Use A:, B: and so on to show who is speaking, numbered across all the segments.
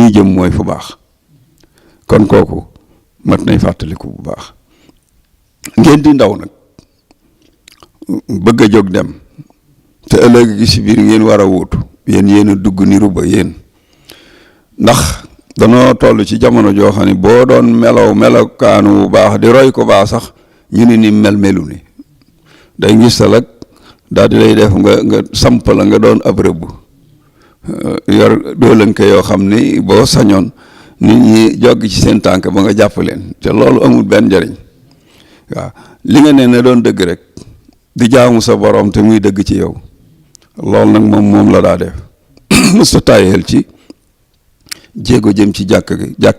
A: ñuy jëm mooy fu baax kon kooku mat nay fàttaliku bu baax ngeen di ndaw nag bëgg a jóg dem te ëllëg gi si biir ngeen war a wuutu yéen a dugg ni ruba yéen ndax danoo toll ci jamono joo xam ne boo doon melokaanu bu baax di roy ko baax sax ñu ni melu ni day ngis tal ak daal di lay def nga samp la nga doon ab rëbb yor doolanke yoo xam ni boo sañoon nit ñi jogg ci seen tànk ba nga jàpp leen te loolu amul benn njariñ waaw li nga ne doon dëgg rek di jaamu sa borom te muy dëgg ci yow loolu nag moom la daa def musta tàyyeel ci jéego jëm ci jàkka ja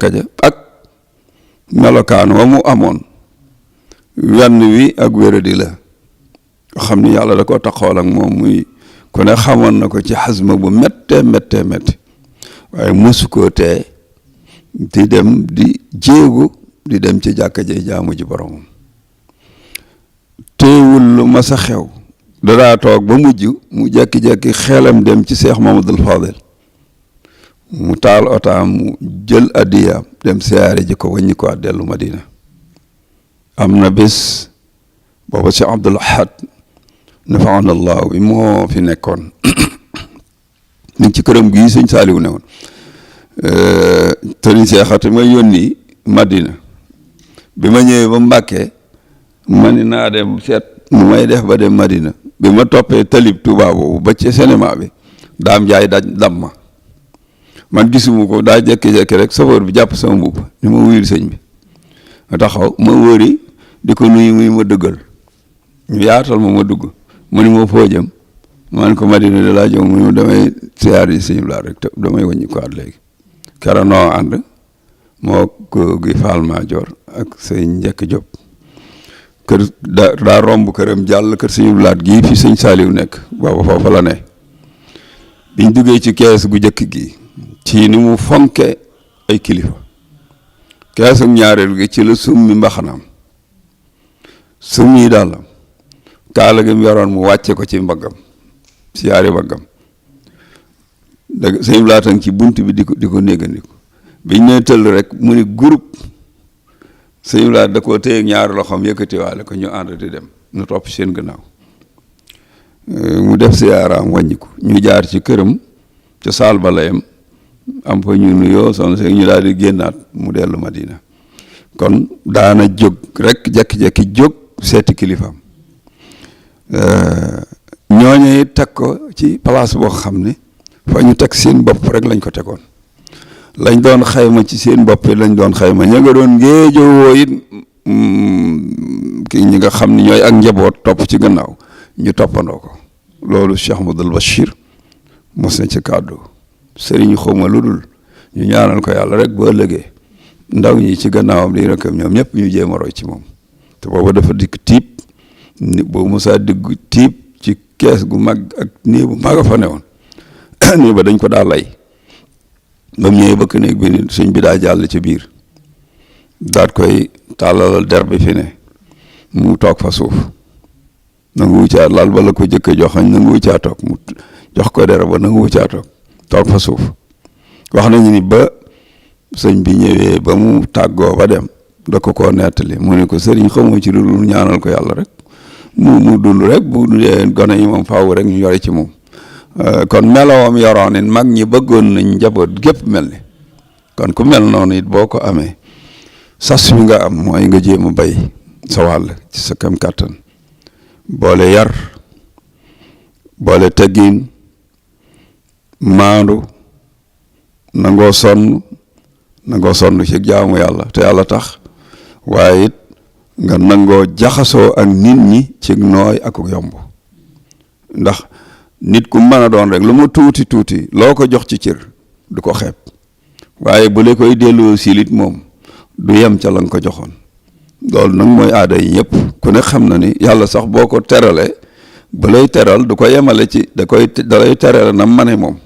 A: ak melokaan wa mu amoon wenn wi ak wéradi la xam ni yàlla da ko taxool ak moom muy ku ne xamoon na ko ci xasma bu méttee waaye mosu koo tee di dem di jéego di dem ci jàkka ja jaamu ji boromam teewul lu ma sa xew dadaa toog ba mujj mu jekki-jekki xelam dem ci Cheikh Mamadou Fadel mu taal otaam mu jël addiyaam dem siyaare ji ko wàññi ko dellu Madina am na bés booba Cheikh Abdoul Ahad nafaana allah bi moo fi nekkoon mi ngi ci këram gii sëñ Saaliw ne woon tëriñ seexate ma yónni Madina bi ma ñëwee ba Mbàkke ma ni naa dem seet nu may def ba dem Madina bi ma toppee talib Tuubaa boobu ba ci cinéma bi daam jaay dam ma man gisuma ko daa jekki-jekki rek safar bi jàpp sama mbubb ni ma wuyul sëñ bi ma taxaw ma wëri di ko nuyu muy ma dëggal ñu yaatal ma dugg mu ni ma foo jëm man ko Madina da laa jëm mu ni ma damay siyaar yi sëñ Blaat rek te damay wàññi ko at léegi kera noo ànd moo ko gi Faal Maajoor ak sëñ Njekk Jóob kër daa romb këram jàll kër sëñ Blaat gii fi sëñ Saaliw nekk booba foofa la ne biñ duggee ci kees gu jëkk gi ci ni mu fonke ay kilifa keesum ñaareel gi ci la summi mbaxanaam summi dàllam kaala gi mu yoroon mu wàcce ko ci mbaggam si yaari mbaggam sëñ Blaatan ci bunt bi di ko néggandiku biñ ne tëll rek mu ni groupe sëñ Blaat da koo téye ñaari loxoom yëkkatiwaale ko ñu ànd di dem nu topp seen gannaaw mu def si yaaraam wàññiku ñu jaar ci këram ca saal ba layam am fa ñu nuyoo soxna si ñu daal di génnaat mu dellu Madina kon daana jóg rek jekki-jekki jóg seeti kilifaam ñooñu it teg ko ci place boo xam ne fa ñu teg seen bopp rek lañ ko tegoon lañ doon xayma ci seen bopp lañ doon xayma ña nga doon ngéejowoo it kii ñi nga xam ne ñooy ak njaboot topp ci gannaaw ñu toppandoo ko loolu Cheikh Ahmadul Bachir mos na ci kàddu sëriñ xawma lu dul ñu ñaanal ko yàlla rek boo ëllëgee ndaw ñi ci gannaawam di rakam ñoom ñëpp ñu jéem a roy ci moom te booba dafa dikk tiib ni boobu mosaa digg tiib ci kees gu mag ak nii bu mag a fa newoon nii ba dañ ko daa lay ba mu ñëwee bëkk néeg bi ni sëñ bi daa jàll ci biir daat koy tàllalal der bi fi ne mu toog fa suuf nangu caa laal bala ko jëkk joxañ nangu caa toog mu jox ko der ba nangu caa toog fa suuf wax nañu ni ba sëñ bi ñëwee ba mu tàggoo ba dem da ko koo nettali mu ne ko sëriñ xamoo ci lu ñaanal ko yàlla rek mu dund rek bu dee gone yi moom faaw rek ñu yore ci moom kon melowam yoroon it mag ñi bëggoon nañ njaboot gépp mel ni kon ku mel noonu it boo ko amee sas bi nga am mooy nga jéem a bay sa wàll ci sa kam kàttan boole yar boole teggin maandu nangoo sonn ci jaamu yàlla te yàlla tax waaye it nga nangoo jaxasoo ak nit ñi ci nooy ak yomb ndax nit ku mën a doon rek lu mu tuuti loo ko jox ci cër du ko xeeb waaye bu la koy delloo silit moom du yem ca la nga ko joxoon loolu nag mooy aada yi ñëpp ku ne xam na ni yàlla sax boo ko teralee ba lay teral du ko yemale ci da lay terale na mane moom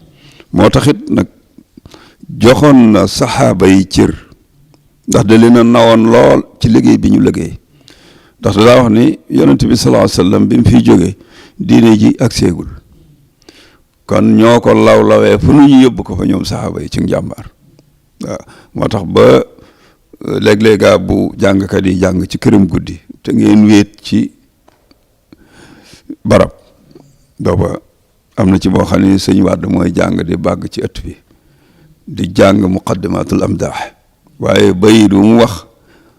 A: moo taxit nag joxoon na saxaaba yi cër ndax da leen a nawoon lool ci liggéey bi ñu liggéey ndax da daa wax ni yonent bi sallallahu alayhi wasallam bi mu fiy jógee diine ji ak seegul kon ñoo ko lawee fu nu ñu yóbbu ko fa ñoom saxaaba yi ci njàmbaar waaw moo tax ba léeg-léegaa bu jàngkat yi jàng ci këram guddi te ngeen wéet ci barab booba am na ci boo xam ne sëñ Wàdd mooy jàng di bàgg ci ëtt bi di jàng muqaddimatul amdaax waaye bayit bu mu wax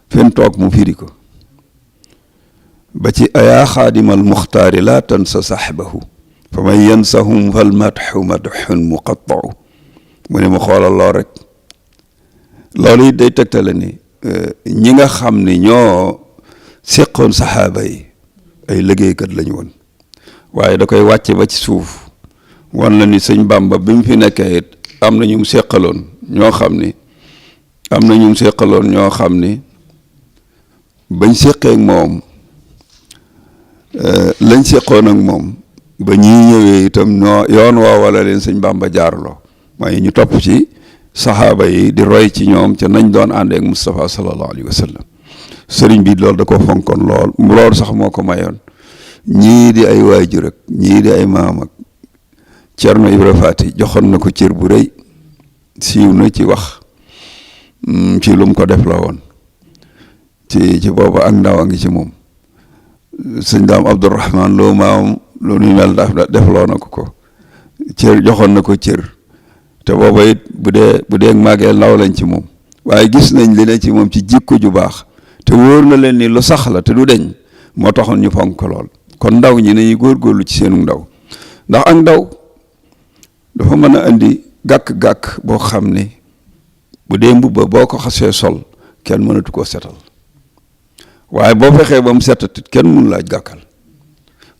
A: fen toog mu firi ko ba ci ayaa xaadimal muxtaari laa tansa saxbahu fa man yansahum fal madxu madxun muqattau mu ne ma xoolal loo rek loolu it day tegtale ni ñi nga xam ni ñoo seqoon saxaaba yi ay liggéeykat lañu woon waaye da koy wàcce ba ci suuf wan la ni sëñ Bàmba bi mu fi nekkee it am na ñu seqaloon ñoo xam ni bañ seqee ak moom lañ seqoon ak moom ba ñii ñëwee itam yoon woo wala leen sëñ Bàmba jaarloo mooy ñu topp ci saxaaba yi di roy ci ñoom ca nañ doon àndee ak Moustapha sallallahu alayhi wa sallam sëriñ bi loolu da ko fonkoon loolu sax moo ko mayoon ñii di ay waajur ak ñii di ay maam ak Cerno Ibra Faati joxoon na ko cër bu rëy siiw na ci wax ci lu mu ko def la woon ci boobu ak ndaw a ngi ci moom sëñ Daam Abdourahman loo maam lu nu mel defloo na ko cër joxoon na ko cër te booba it bu dee màggee ndaw lañ ci moom waaye gis nañ li ne ci moom ci jikko ju baax te wóor na leen ni lu sax la te du deñ moo taxoon ñu fonk ko lool kon ndaw ñi nañuy góorgóorlu ci seenu ndaw ndax ak ndaw dafa mën a indi gàkk-gàkk boo xam ne bu dee mbubba boo ko xasee sol kenn mënatu koo setal waaye boo fexee ba mu setatit kenn mënu laaj gàkkal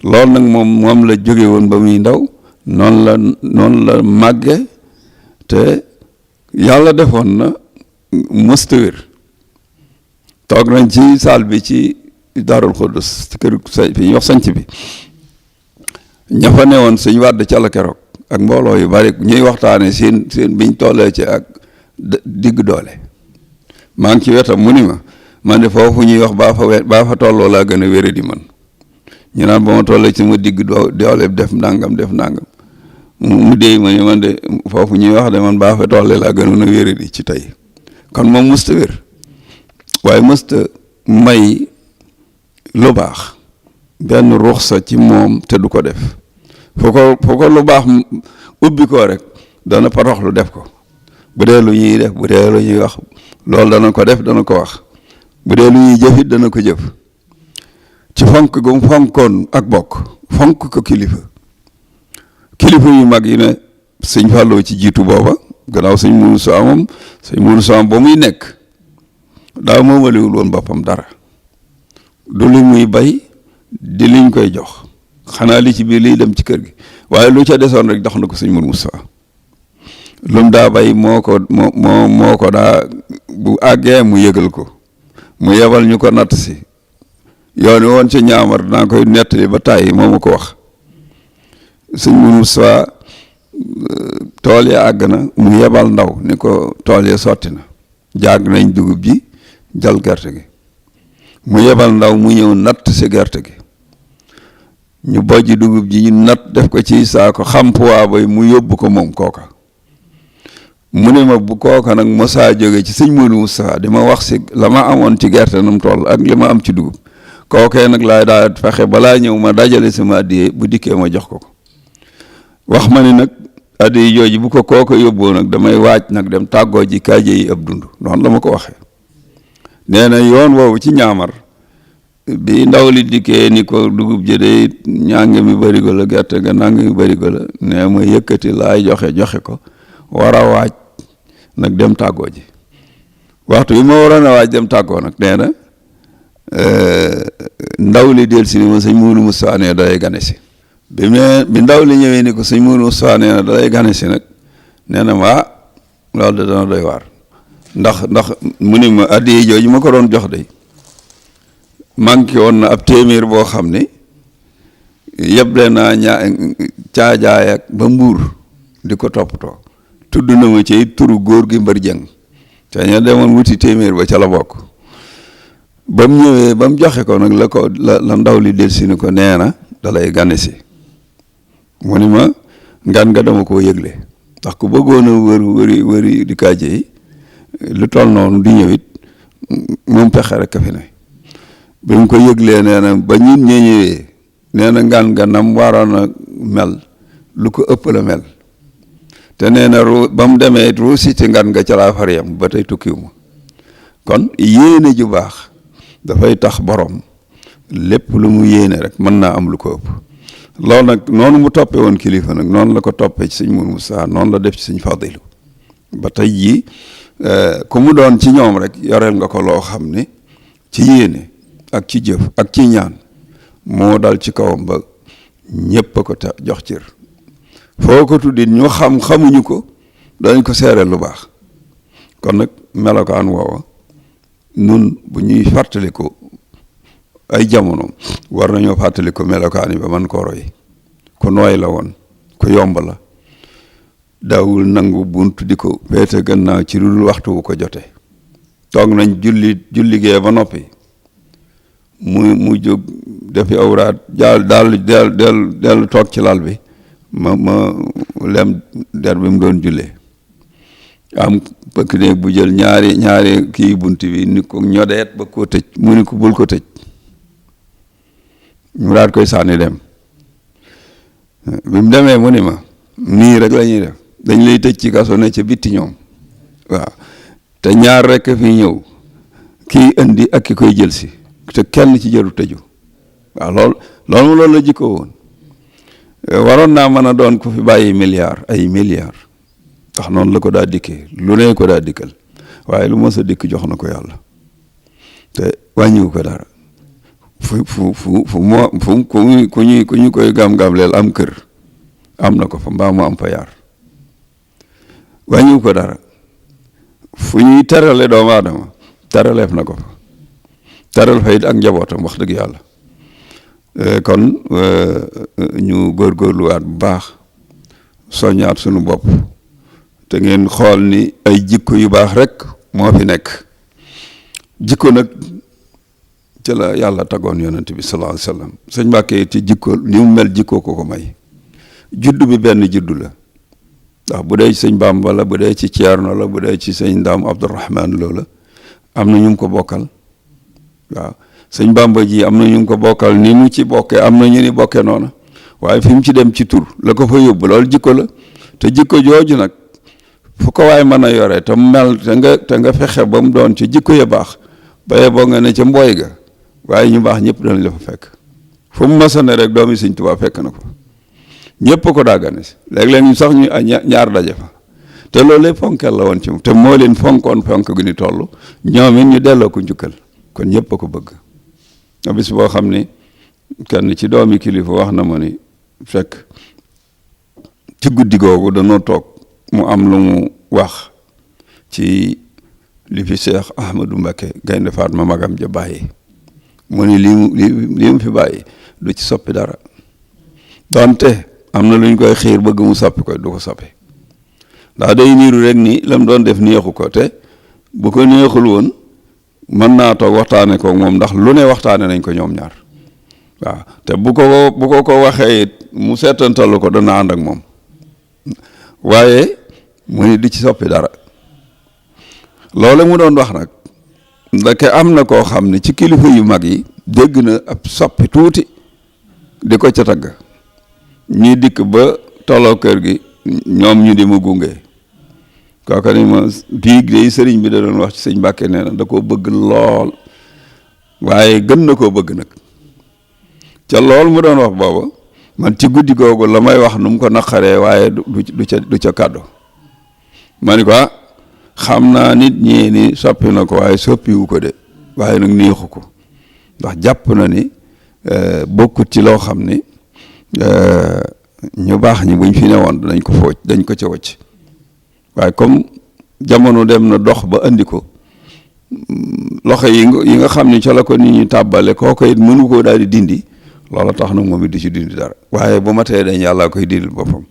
A: loolu nag moom la jóge woon ba muy ndaw noonu la màgge te yàlla defoon na mësta wér toog nañ ci saal bi ci Daarul Xuddus ci kër fi ñuy wax sanc bi ña fa newoon sëñ Wàdd ca la keroog ak mbooloo yu bari ñuy waxtaane seen biñ tollee ci ak digg doole maa ngi ci wetam mu ni ma man de foofu ñuy wax baa fa tolloo laa gën a wére di man ñu naan ba ma tollee ci ma digg doole def nangam mu déy ma ni man de foofu ñuy wax de man baa fa tollee laa gënoon a wére di ci tey kon moom mësta wér waaye mësta may lu baax benn ruxsa ci moom te du ko def foo ko lu baax ubbi ko rek dana paroxlu def ko bu dee lu ñuy def bu dee lu ñuy wax loolu dana ko def dana ko wax bu dee lu ñuy jëfit dana ko jëf ci fonk gu mu fonkoon ak bokk fonk ko kilifa yu mag yi ne sëñ Fallou ci jiitu booba gannaaw sëñ Mourou Sow ba muy nekk daa moomaliwul woon boppam dara du li muy bay di liñ koy jox xanaa li ci biir liy dem ci kër gi waaye lu ca desoon rek jox na ko sëñ Mourou Moussa lum daa bay moo ko daa bu àggee mu yëgal ko mu yebal ñu ko natt si yoon woon ca ñaamar naa koy nettali ba tàyyi moo ma ko wax sëñ Mourou Moussa tool ya àgg na mu yebal ndaw ni ko tool ya sotti na jàgg nañ dugub ji jal gerte gi mu yebal ndaw mu ñëw natt si gerte gi ñu bojji dugub ji ñu natt def ko ci saako xam poids bay mu yóbbu ko moom kooka mu ne ma bu kooka nag mosaa jóge ci sëñ Modou Moustapha di ma wax si la ma amoon ci gerte nam toll ak li ma am ci dugub kookee nag laay daa fexe balaa ñëw ma dajale sama addiye bu dikkee ma jox ko wax ma ni nag addiye jooju bu ko kooka yóbboo nag damay waaj nag dem tàggoo ji kaaje yi ab dund noonu la ma ko waxee nee na yoon woowu ci ñaamar bi ndaw li dikkee ni ko dugub ji de ñàng mi barigo la gerte ga nàng mi barigo la nee ma yëkkati laay joxe ko war a waaj nag dem tàggoo ji waxtu bi ma waroon a waaj dem tàggoo nag nee na ndaw li del si ni ma sëñ Mourou Moussa nee dalay gane si bi ndaw li ñëwee ni ko sëñ Mourou Moussa nee na dalay gane si nag nee na ma loolu de dana doy waar ndax mu ni ma addiye jooju ma ko doon jox de manqué woon na ab téeméer boo xam ne yeble naa caajaay ak ba Mbuur di ko toppatoo tudd na ma ci turu góor gi Mbar Jeng te ña demoon wuti téeméer ba ca la bokk ba mu ñëwee ba mu joxe ko nag la ndaw li delsi ni ko nee na dalay gane si mu ni ma ngan nga dama koo yëgle ndax ku bëggoon a wëri di kaaje yi lu toll noonu di ñëw it moom pexe rek a fi ne bi mu ko yëglee nee na ba ñun ñëwee nee na ngan ganam waroon a mel lu ko ëpp la mel te nee na ba mu demee ruusiti ngan nga ca laa far yam ba tey tukkiw ma kon yéene ju baax dafay tax borom lépp lu mu yéene rek mën naa am lu ko ëpp loolu nag noonu mu toppe woon kilifa nag noonu la ko toppee ci sëñ Mourou Moussa noonu la def ci sëñ Fadilu ba tey jii ku mu doon ci ñoom rek yoreel nga ko loo xam ne ci yéene ak ci jëf ak ci ñaan moo dal ci kawam ba ñépp a ko jox cër foo ko tuddit ñu xamuñu ko dañ ko seereel lu baax kon nag melokaan woowa nun bu ñuy fàttali ko ay jamono war nañoo fàttali ko melokaan yi ba man koo roy ku nooy la woon ku yomb la daawul nangu bunt di ko féete gannaaw ci lu dul waxtu wu ko jote toog nañ julli gee ba noppi mu jóg defi awraat dellu toog ci lal bi ma lem der bi mu doon jullee am pëkk néeg bu jël ñaari kii bunt bi ni ko ñodeet ba koo tëj mu ni ko bul ko tëj mu daat koy sànni dem bi mu demee mu ni ma nii rek la ñuy def dañ lay tëj ci kaso ne ca bitti ñoom waaw te ñaar rek fi ñëw kii indi ak ki koy jël si te kenn ci jëru tëju waaw loolu la jikko woon waroon naa mën a doon ku fi bàyyi ay milliards ndax noonu la ko daa dikkee lu ne ko daa dikkal waaye lu mos a dikk jox na ko yàlla te wàññiwu ko dara ku ñu koy gam-gam leel am kër am na ko fa mbaa mu am fa yaar wàññiwu ko dara fu ñuy terale doomu aadama teraleef na ko fa teral fa it ak njabootam wax dëgg yàlla kon ñu góorgóorluwaat bu baax soññaat sunu bopp te ngeen xool ni ay jikko yu baax rek moo fi nekk jikko nag ci la yàlla tagoon yonent bi sallallahu alayhi wasallam sëñ Mbàkke ci jikko ni mu mel jikko ko may juddu bi benn juddu la ndax bu dee ci sëñ Bàmba la bu dee ci Ceerno la bu dee ci sëñ Ndaam Abdourahman loola am na ñu ko bokkal waaw sëñ Bàmba ji am na ñu ko bokkal ni mu ci bokkee am na ñu ni bokkee noona waaye fi mu ci dem ci tur la ko fa yóbbu loolu jikko la te jikko jooju nag fu ko waay mën a yore te mel te nga fexe ba mu doon ci jikko ya baax baye boo nga ne ca mbooy ga waaye ñu baax ñëpp dañ la fa fekk fu mu masa ne rek doomi sëñ Tuubaa fekk na ko ñëpp ko daagane si léeg-léeg ñu sax ñu ñaar daje fa te loolu lépp fonkel la woon ci moom te moo leen fonkoon fonk gu ni toll ñoom it ñu delloo ko njukkal kon ñëpp a ko bëgg a bis boo xam ni kenn ci doomi kilifa wax na ma ni fekk ci guddi googu danoo toog mu am lu mu wax ci li fi Cheikh Ahmadou Mbacké Gaynde Fatma magam ja bàyyi mu ni lii mu fi bàyyi du ci soppi dara donte am na lu ñu koy xiir bëgg mu soppi ko du ko soppi ndax day niiru rek ni lam doon def neexu ko te bu ko neexul woon mën naa toog waxtaane ko moom ndax lu ne waxtaane nañ ko ñoom ñaar waaw te bu ko waxee it mu seetantalu ko dana ànd ak moom waaye mu ni di ci soppi dara loolu mu doon wax nag ndeke am na koo xam ne ci kilifa yu mag yi dégg na ab soppi tuuti di ko ca tagg ñuy dikk ba tolloo kër gi ñoom ñu di ma gunge kooka ni ma diig de sëriñ bi da doon wax ci sëñ Mbàkke nee na da koo bëgg lool waaye gën na koo bëgg nag ca lool mu doon wax booba man ci guddi googu la may wax nu mu ko naqaree waaye du ca kàddu ma ni ko xam naa nit ñi ni soppi na ko waaye soppiwu ko de waaye nag neexu ko ndax jàpp na ni bokkut ci loo xam ni ñu baax ñi buñ fi newoon dañ ko fooj dañ ko ca wacc waaye comme jamono dem na dox ba andi ko loxo yi nga xam ni ca la ko nit ñi tàbbale kooko it mënu koo daal di dindi loola tax na moom it di ci dindi dara waaye bu ma tee dañ yàlla koy dindil boppam